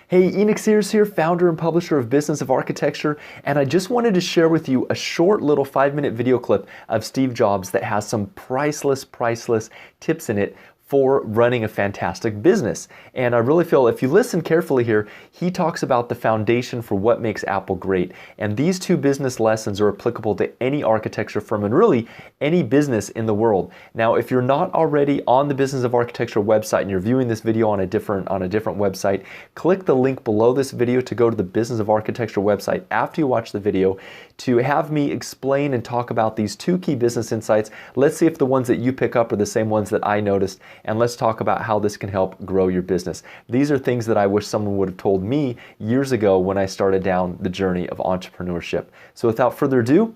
Hey, Enoch Sears here, founder and publisher of Business of Architecture, and I just wanted to share with you a short little 5-minute video clip of Steve Jobs that has some priceless tips in it for running a fantastic business. And I really feel if you listen carefully here, he talks about the foundation for what makes Apple great. And these two business lessons are applicable to any architecture firm and really any business in the world. Now, if you're not already on the Business of Architecture website and you're viewing this video on a different website, click the link below this video to go to the Business of Architecture website after you watch the video to have me explain and talk about these two key business insights. Let's see if the ones that you pick up are the same ones that I noticed, and let's talk about how this can help grow your business. These are things that I wish someone would have told me years ago when I started down the journey of entrepreneurship. So without further ado,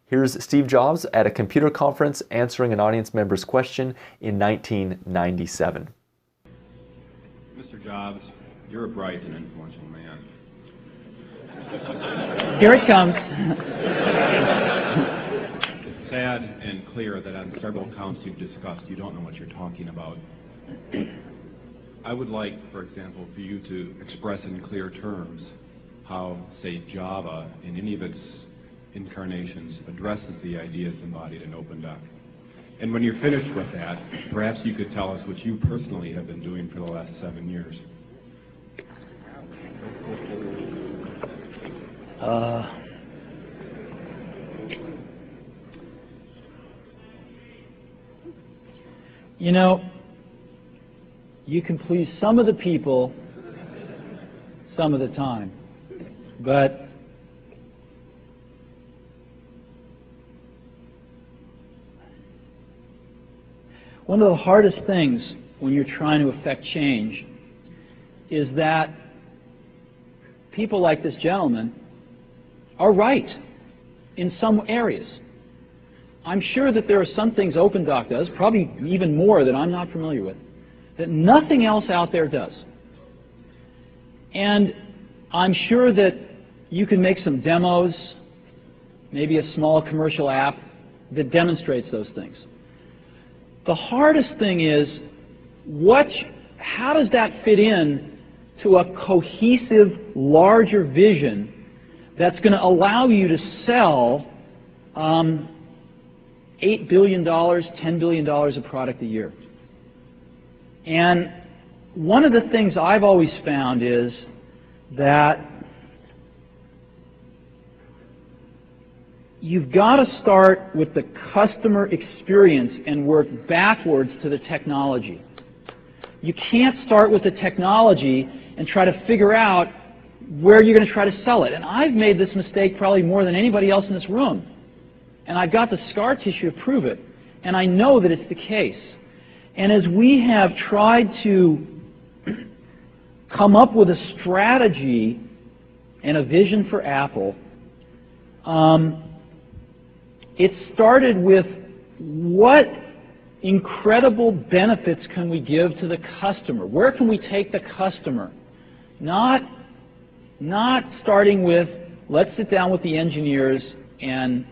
here's Steve Jobs at a computer conference answering an audience member's question in 1997. Mr. Jobs, you're a bright and influential man. Here it comes. It's sad and clear that on several counts you've discussed, you don't know what you're talking about. I would like, for example, for you to express in clear terms how, say, Java, in any of its incarnations, addresses the ideas embodied in OpenDoc. And when you're finished with that, perhaps you could tell us what you personally have been doing for the last 7 years. You know, you can please some of the people some of the time, but one of the hardest things when you're trying to affect change is that people like this gentleman are right in some areas. I'm sure that there are some things OpenDoc does, probably even more that I'm not familiar with, that nothing else out there does. And I'm sure that you can make some demos, maybe a small commercial app that demonstrates those things. The hardest thing is, how does that fit in to a cohesive, larger vision that's going to allow you to sell $8 billion, $10 billion of product a year? And one of the things I've always found is that you've got to start with the customer experience and work backwards to the technology. You can't start with the technology and try to figure out where you're going to try to sell it. And I've made this mistake probably more than anybody else in this room. And I've got the scar tissue to prove it. And I know that it's the case. And as we have tried to come up with a strategy and a vision for Apple, it started with what incredible benefits can we give to the customer? Where can we take the customer? Not starting with, let's sit down with the engineers and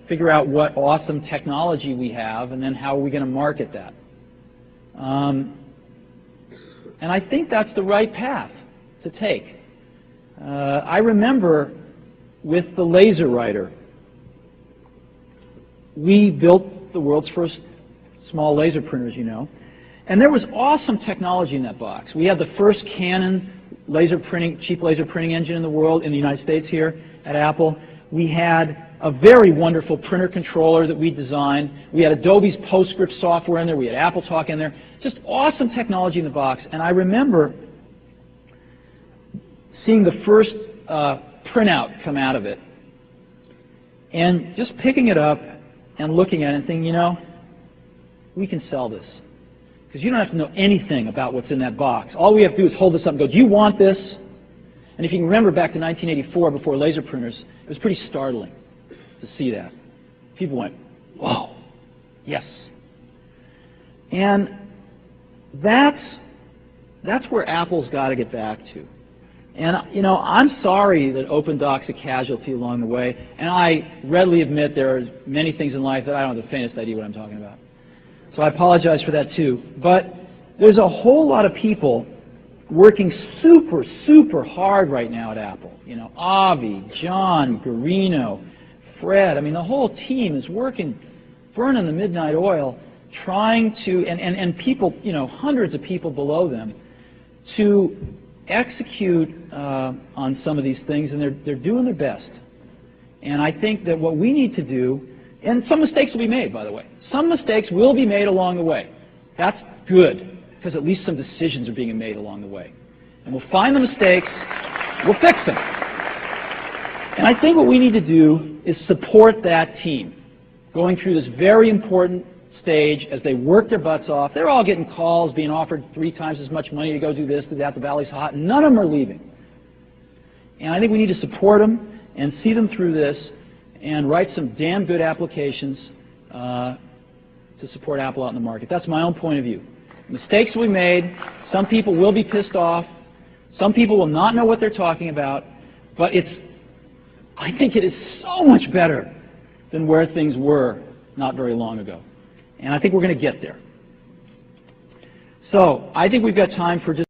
figure out what awesome technology we have, and then how are we going to market that. And I think that's the right path to take. I remember with the LaserWriter, we built the world's first small laser printers, you know. And there was awesome technology in that box. We had the first Canon cheap laser printing engine in the world, in the United States here at Apple. We had a very wonderful printer controller that we designed. We had Adobe's PostScript software in there. We had AppleTalk in there. Just awesome technology in the box. And I remember seeing the first printout come out of it and just picking it up and looking at it and thinking, you know, we can sell this. Because you don't have to know anything about what's in that box. All we have to do is hold this up and go, do you want this? And if you can remember back to 1984, before laser printers, it was pretty startling to see that. People went, whoa, yes. And that's where Apple's got to get back to. And, you know, I'm sorry that OpenDoc's a casualty along the way, and I readily admit there are many things in life that I don't have the faintest idea what I'm talking about. So I apologize for that too. But there's a whole lot of people working super, super hard right now at Apple. You know, Avi, John, Garino, Fred, I mean, the whole team is working, burning the midnight oil, trying to, and people, you know, hundreds of people below them, to execute on some of these things, and they're doing their best. And I think that what we need to do, and some mistakes will be made, by the way. Some mistakes will be made along the way. That's good, because at least some decisions are being made along the way. And we'll find the mistakes, we'll fix them. And I think what we need to do is support that team going through this very important stage as they work their butts off. They're all getting calls, being offered 3 times as much money to go do this, do that, the valley's hot, and none of them are leaving. And I think we need to support them and see them through this and write some damn good applications to support Apple out in the market. That's my own point of view. Mistakes will be made. Some people will be pissed off. Some people will not know what they're talking about. But I think it is so much better than where things were not very long ago. And I think we're going to get there. So I think we've got time for just